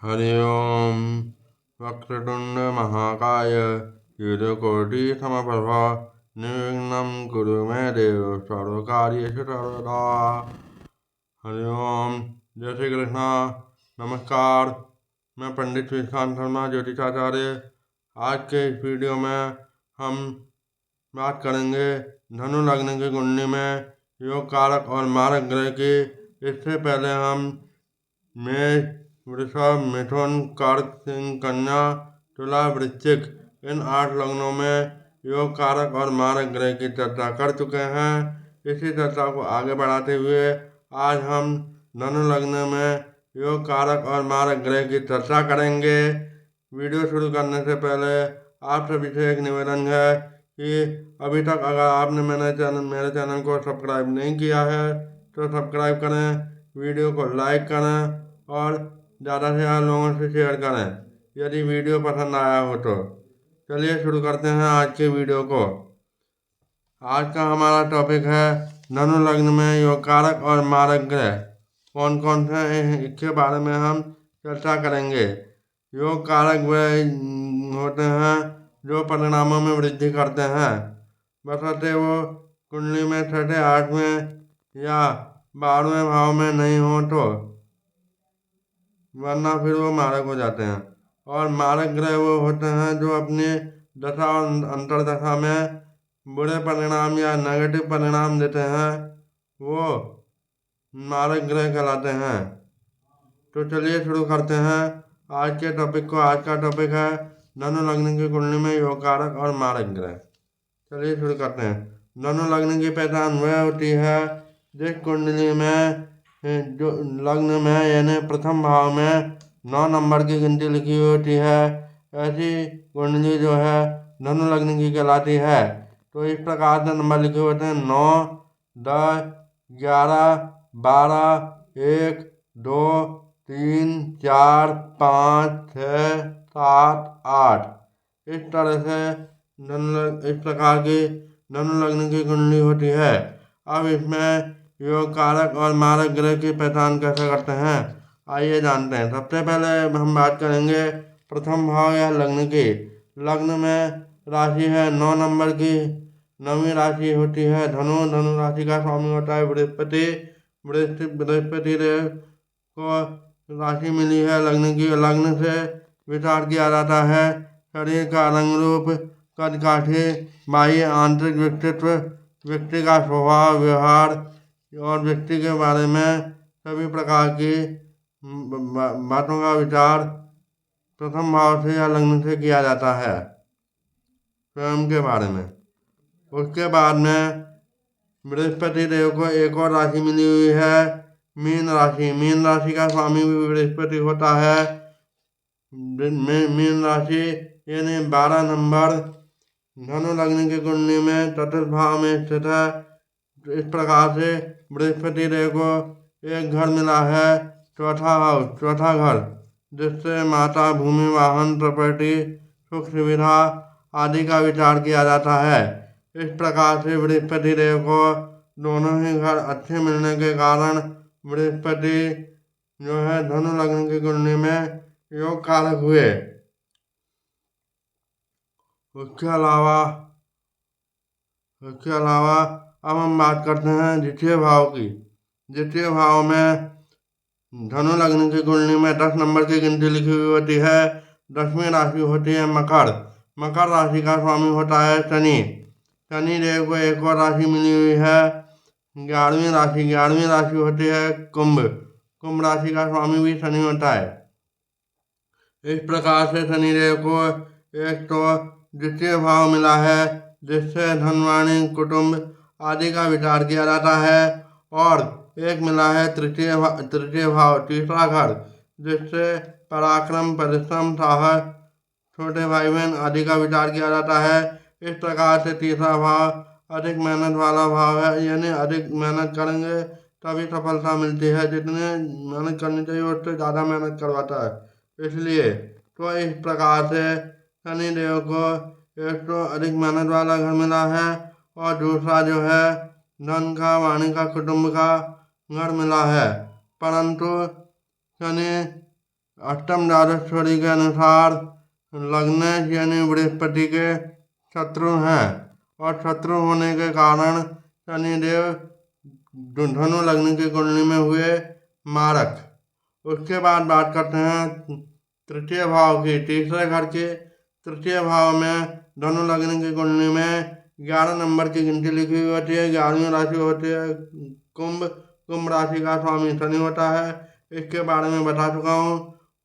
हरि ओम। वक्रतुंड महाकाय सूर्यकोटि समप्रभा निर्विघ्नं कुरु मे देव सर्वकार्येषु सर्वदा। हरि ओम। जय श्री कृष्णा। नमस्कार। मैं पंडित विश्रांत शर्मा ज्योतिषाचार्य। आज के इस वीडियो में हम बात करेंगे धनु लग्न की कुंडली में योग कारक और मारक ग्रह की। इससे पहले हम मेष, वृषभ, मिथुन, कर्क, सिंह, कन्या, तुला, वृश्चिक इन 8 लग्नों में योग कारक और मारक ग्रह की चर्चा कर चुके हैं। इसी चर्चा को आगे बढ़ाते हुए आज हम धनु लग्न में योग कारक और मारक ग्रह की चर्चा करेंगे। वीडियो शुरू करने से पहले आप सभी से एक निवेदन है कि अभी तक अगर आपने मेरे चैनल को सब्सक्राइब नहीं किया है तो सब्सक्राइब करें, वीडियो को लाइक करें और ज़्यादा से ज़्यादा लोगों से शेयर करें यदि वीडियो पसंद आया हो तो। चलिए शुरू करते हैं आज के वीडियो को। आज का हमारा टॉपिक है धनु लग्न में योग कारक और मारक ग्रह कौन कौन से हैं, इसके बारे में हम चर्चा करेंगे। योग कारक ग्रह होते हैं जो परिणामों में वृद्धि करते हैं, बशर्ते वो कुंडली में 6ठे 8वें या 12वें भाव में नहीं हो तो, वरना फिर वो मारक हो जाते हैं। और मारक ग्रह वो होते हैं जो अपनी दशा और अंतर्दशा में बुरे परिणाम या नेगेटिव परिणाम देते हैं, वो मारक ग्रह कहलाते हैं। तो चलिए शुरू करते हैं आज के टॉपिक को। आज का टॉपिक है धनु लग्न की कुंडली में योग कारक और मारक ग्रह। चलिए शुरू करते हैं। धनु लग्न की पहचान वह होती है जिस कुंडली में जो लग्न में यानी प्रथम भाव में 9 नंबर की गिनती लिखी होती है, ऐसी कुंडली जो है धनु लग्न की कहलाती है। तो इस प्रकार से नंबर लिखे होते हैं 9, 10, 11, 12, 1, 2, 3, 4, 5, 6, 7, 8। इस तरह से इस प्रकार की धनु लग्न की कुंडली होती है। अब इसमें योग कारक और मारक ग्रह की पहचान कैसे करते हैं, आइए जानते हैं। सबसे पहले हम बात करेंगे प्रथम भाव या लग्न की। लग्न में राशि है 9 नंबर की, 9वीं राशि होती है धनु। धनु राशि का स्वामी होता है बृहस्पति। बृहस्पति देव को राशि मिली है लग्न की। लग्न से विचार किया जाता है शरीर का रंग रूप, कद काठी, बाह्य आंतरिक व्यक्तित्व, व्यक्ति का स्वभाव व्यवहार और व्यक्ति के बारे में सभी प्रकार की बातों का विचार प्रथम भाव से या लग्न से किया जाता है स्वयं के बारे में। उसके बाद में बृहस्पति देव को एक और राशि मिली हुई है मीन राशि। मीन राशि का स्वामी भी बृहस्पति होता है। मीन राशि यानी 12 नंबर धनु लग्न की कुंडली में चतुर्थ भाव में स्थित है। इस प्रकार से बृहस्पति देव को एक घर मिला है चौथा हाउस, चौथा घर, जिससे माता, भूमि, वाहन, प्रॉपर्टी, सुख सुविधा आदि का विचार किया जाता है। इस प्रकार से बृहस्पति देव को दोनों ही घर अच्छे मिलने के कारण बृहस्पति जो है धनु लग्न की कुंडली में योग कारक हुए। उसके अलावा अब हम बात करते हैं द्वितीय भाव की। द्वितीय भाव में धनु लग्न की कुंडली में 10 नंबर की गिनती लिखी हुई होती है। 10वीं राशि होती है मकर। मकर राशि का स्वामी होता है शनि। शनि देव को एक और राशि मिली हुई है 11वीं राशि। 11वीं राशि होती है कुंभ। कुंभ राशि का स्वामी भी शनि होता है। इस प्रकार से शनि देव को एक तो द्वितीय भाव मिला है जिससे धनवाणी, कुटुंब आदि का विचार किया जाता है, और एक मिला है तृतीय भाव, तीसरा घर, जिससे पराक्रम, परिश्रम, साहस, छोटे भाई बहन आदि का विचार किया जाता है। इस प्रकार से तीसरा भाव अधिक मेहनत वाला भाव है, यानी अधिक मेहनत करेंगे तभी सफलता मिलती है। जितने मेहनत करनी चाहिए उससे ज़्यादा मेहनत करवाता है। इसलिए तो इस प्रकार से शनि देव को एक तो अधिक मेहनत वाला घर मिला है और दूसरा जो है धन का, वाणी का, कुटुंब का घर मिला है। परंतु शनि अष्टम द्वादशवरी के अनुसार लग्न यानी बृहस्पति के शत्रु हैं और शत्रु होने के कारण शनिदेव धनु लग्न की कुंडली में हुए मारक। उसके बाद बात करते हैं तृतीय भाव की। तीसरे घर के तृतीय भाव में धनु लग्न की कुंडली में 11 नंबर की गिनती लिखी हुई होती है। 11वीं राशि होती है कुंभ। कुंभ राशि का स्वामी शनि होता है, इसके बारे में बता चुका हूँ।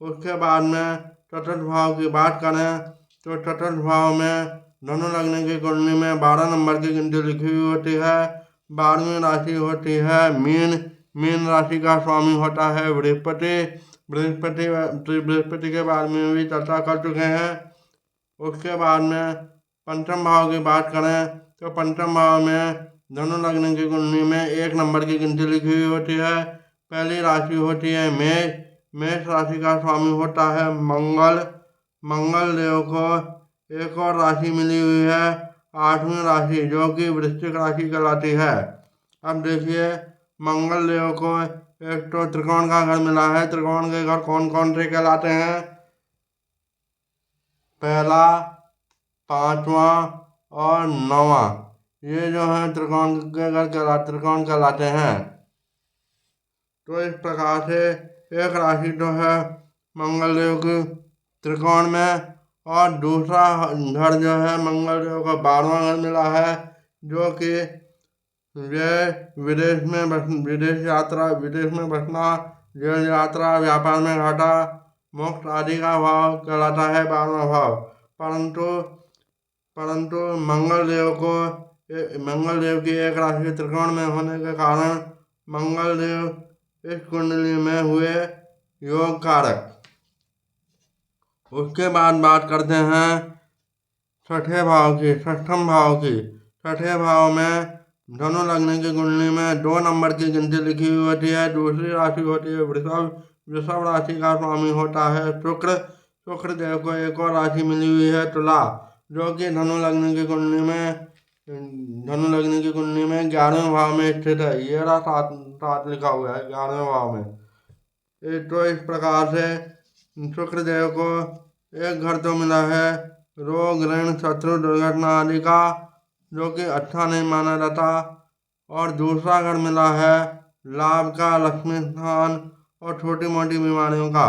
उसके बाद में चतुर्थ भाव की बात करें तो चतुर्थ भाव में धनु लग्न की कुंडली में 12 नंबर की गिनती लिखी हुई होती है। 12वीं राशि होती है मीन। मीन राशि का स्वामी होता है बृहस्पति। बृहस्पति के बारे में भी चर्चा कर चुके हैं। उसके बाद में पंचम भाव की बात करें तो पंचम भाव में धनु लग्न की कुंडली में 1 नंबर की गिनती लिखी हुई होती है। पहली राशि होती है मेष। मेष राशि का स्वामी होता है मंगल। मंगल देव को एक और राशि मिली हुई है 8वीं राशि, जो कि वृश्चिक राशि कहलाती है। अब देखिए मंगल देव को एक तो त्रिकोण का घर मिला है। त्रिकोण के घर कौन कौन से कहलाते हैं? पहला, 5वां और 9वां, ये जो है त्रिकोण के घर त्रिकोण कहलाते हैं। तो इस प्रकार से एक राशि तो है मंगल देव की त्रिकोण में, और दूसरा घर जो है मंगल देव का 12वां घर मिला है, जो कि विदेश में बसना, जेल यात्रा, व्यापार में घाटा, मोक्ष आदि का भाव कहलाता है 12वां भाव। परंतु मंगल देव की एक राशि त्रिकोण में होने के कारण मंगल देव इस कुंडली में हुए योग कारक। उसके बाद बात करते हैं छठे भाव की, षष्ठम भाव की। छठे भाव में धनु लग्न की कुंडली में 2 नंबर की गिनती लिखी हुई होती है। दूसरी राशि होती है वृषभ। वृषभ राशि का स्वामी होता है शुक्र। शुक्र देव को एक और राशि मिली हुई है तुला, जो कि धनु लग्न की कुंडली में 11वें भाव में स्थित है। ये रहा सात लिखा हुआ है 11वें भाव में। तो इस प्रकार से शुक्र देव को एक घर तो मिला है रोग, ऋण, शत्रु, दुर्घटना आदि का, जो कि अच्छा नहीं माना जाता, और दूसरा घर मिला है लाभ का, लक्ष्मी स्थान और छोटी मोटी बीमारियों का।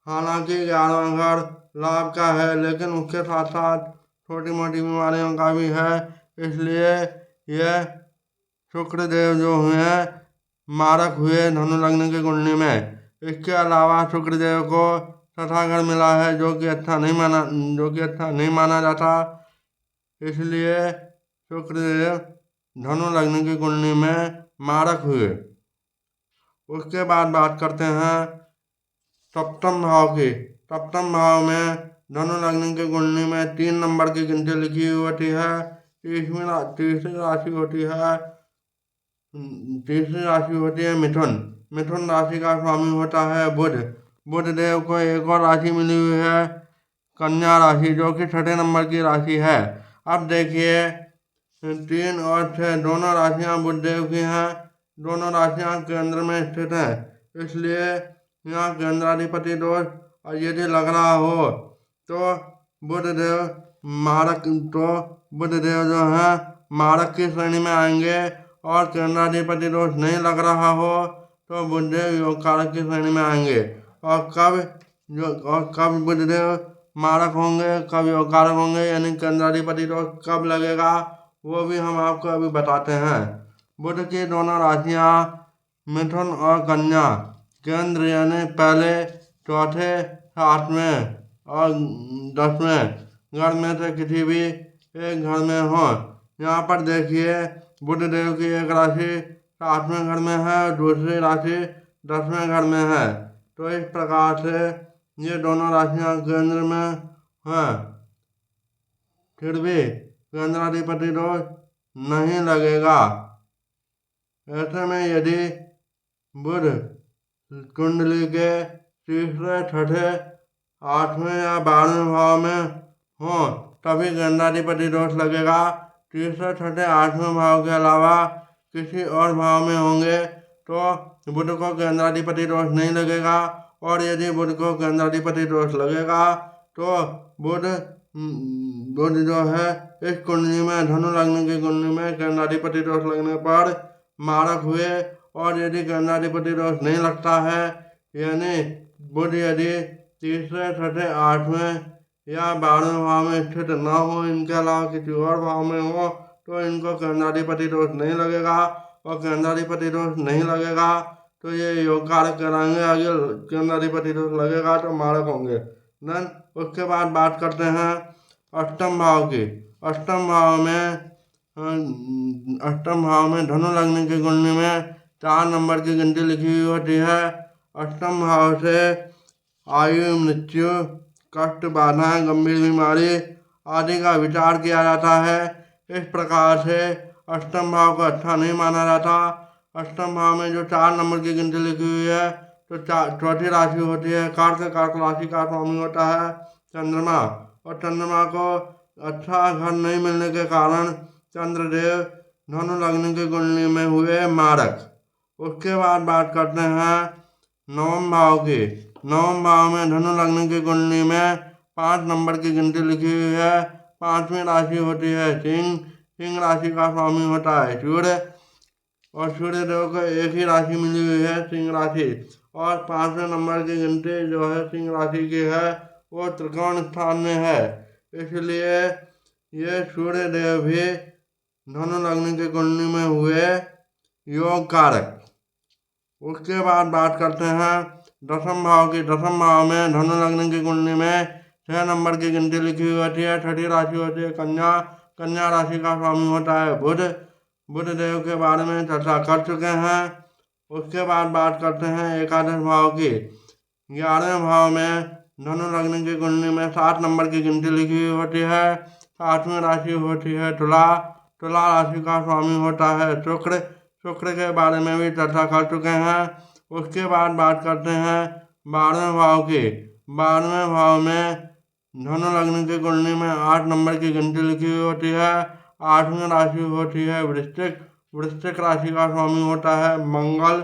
हालांकि 11वां घर लाभ का है, लेकिन उसके साथ साथ छोटी मोटी बीमारियों का भी है, इसलिए यह शुक्र देव जो हुए मारक हुए धनु लग्न की कुंडली में। इसके अलावा शुक्र देव को छठा घर मिला है, जो कि अच्छा नहीं माना जाता, इसलिए शुक्रदेव धनु लग्न की कुंडली में मारक हुए। उसके बाद बात करते हैं सप्तम भाव की। सप्तम भाव में धनु लग्न की कुंडली में 3 नंबर की गिनती लिखी हुई होती है। तीसरी राशि होती है मिथुन। मिथुन राशि का स्वामी होता है बुध। बुध देव को एक और राशि मिली हुई है कन्या राशि, जो कि 6ठे नंबर की राशि है। अब देखिए 3 और 6 दोनों राशियां बुध देव की हैं। दोनों राशियां केंद्र में स्थित हैं, इसलिए यहाँ केंद्राधिपति दोष और यदि लग रहा हो तो बुध देव जो है मारक की श्रेणी में आएंगे, और केंद्राधिपति दोष नहीं लग रहा हो तो बुधदेव योग कारक की श्रेणी में आएंगे। और कब बुधदेव मारक होंगे, कब योग कारक होंगे, यानी केंद्राधिपति दोष कब लगेगा, वो भी हम आपको अभी बताते हैं। बुध की दोनों राशियां मिथुन और कन्या केंद्र यानी पहले, चौथे, 8वें और 10वें घर में से किसी भी एक घर में हो। यहाँ पर देखिए बुध देव की एक राशि 8वें घर में है और दूसरी राशि 10वें घर में है। तो इस प्रकार से ये दोनों राशियां केंद्र में हैं, फिर भी केंद्राधिपति दोष नहीं लगेगा। ऐसे में यदि बुध कुंडली के तीसरे, छठे, 8वें या 12वें भाव में हो तभी केंद्राधिपति दोष लगेगा। तीसरे, छठे, 8वें भाव के अलावा किसी और भाव में होंगे तो बुध को केंद्राधिपति दोष नहीं लगेगा, और यदि बुध को केंद्राधिपति दोष लगेगा तो बुध बुध जो है इस कुंडली में धनु लग्न की कुंडली में केंद्राधिपति दोष लगने पर मारक हुए। और यदि केंद्राधिपति दोष नहीं लगता है, यानी बुध यदि तीसरे छठे आठवें या 12वें भाव में स्थित न हो, इनके अलावा किसी और भाव में हो, तो इनको केंद्राधिपति दोष नहीं लगेगा। और केंद्राधिपति दोष नहीं लगेगा तो ये योग कारक कराएंगे। आगे केंद्राधिपति दोष लगेगा तो मारक होंगे। देन उसके बाद बात करते हैं अष्टम भाव की। अष्टम भाव में धनु लग्न की कुंडली में 4 नंबर की गिनती लिखी हुई होती है। अष्टम भाव से आयु, मृत्यु, कष्ट, बाधाएं, गंभीर बीमारी आदि का विचार किया जाता है। इस प्रकार से अष्टम भाव को अच्छा नहीं माना जाता। अष्टम भाव में जो 4 नंबर की गिनती लिखी हुई है तो चौथी राशि होती है कर्क। कर्क राशि का स्वामी होता है चंद्रमा। और चंद्रमा को अच्छा घर नहीं मिलने के कारण चंद्रदेव धनु लग्न की कुंडली में हुए मारक। उसके बाद बात करते हैं नवम भाव की। नवम भाव में धनु लग्न की कुंडली में 5 नंबर की गिनती लिखी हुई है। 5वीं राशि होती है सिंह। सिंह राशि का स्वामी होता है सूर्य। और सूर्य देव को एक ही राशि मिली हुई है, सिंह राशि। और 5वें नंबर की गिनती जो है सिंह राशि की है वो त्रिकोण स्थान में है, इसलिए ये सूर्य देव भी धनु लग्न की कुंडली में हुए योग कारक। उसके बाद बात करते हैं दसम भाव की। दसम भाव में धनु लग्न की कुंडली में 6 नंबर की गिनती लिखी हुई होती है। छठी राशि होती है कन्या। कन्या राशि का स्वामी होता है बुध। बुध देव के बारे में चर्चा कर चुके हैं। उसके बाद बात करते हैं एकादश भाव की। 11वें भाव में धनु लग्न की कुंडली में 7 नंबर की गिनती लिखी हुई होती है। 7वीं राशि होती है तुला। तुला राशि का स्वामी होता है शुक्र। शुक्र के बारे में भी चर्चा कर चुके हैं। उसके बाद बात करते हैं 12वें भाव की। 12वें भाव में धनु लग्न की कुंडली में 8 नंबर की गिनती लिखी हुई होती है। 8वीं राशि होती है वृश्चिक। वृश्चिक राशि का स्वामी होता है मंगल।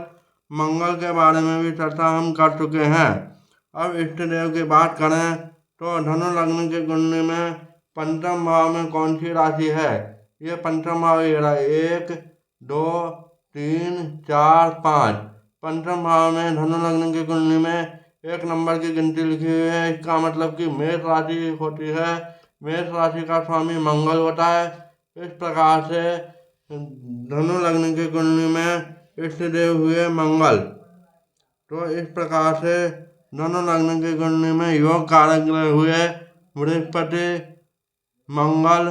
मंगल के बारे में भी चर्चा हम कर चुके हैं। अब इष्ट देव की बात करें तो धनु लग्न की कुंडली में पंचम भाव में कौन सी राशि है? ये पंचम भाव 1, 2, 3, 4, 5। पंचम भाव में धनु लग्न की कुंडली में 1 नंबर की गिनती लिखी हुई है। इसका मतलब कि मेष राशि होती है। मेष राशि का स्वामी मंगल होता है। इस प्रकार से धनु लग्न की कुंडली में इष्ट देव हुए मंगल। तो इस प्रकार से धनु लग्न की कुंडली में योग कारक ग्रह हुए बृहस्पति, मंगल,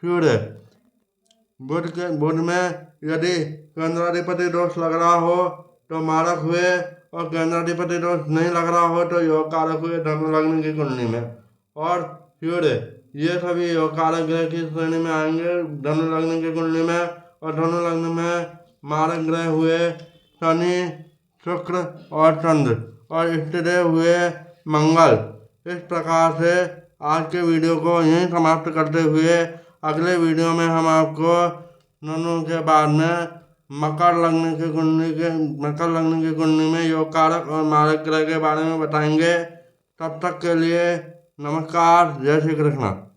सूर्य। बुध में यदि केंद्राधिपति दोष लग रहा हो तो मारक हुए, और केंद्राधिपति दोष नहीं लग रहा हो तो योग कारक हुए धनु लग्न की कुंडली में। और सूर्य, ये सभी योग कारक ग्रह की श्रेणी में आएंगे धनु लग्न की कुंडली में। और धनु लग्न में मारक ग्रह हुए शनि, शुक्र और चंद्र, और इष्टदेव हुए मंगल। इस प्रकार से आज के वीडियो को यहीं समाप्त करते हुए अगले वीडियो में हम आपको धनु के बाद में मकर लग्न की कुंडली में योग कारक और मारक ग्रह के बारे में बताएंगे। तब तक के लिए नमस्कार, जय श्री कृष्ण।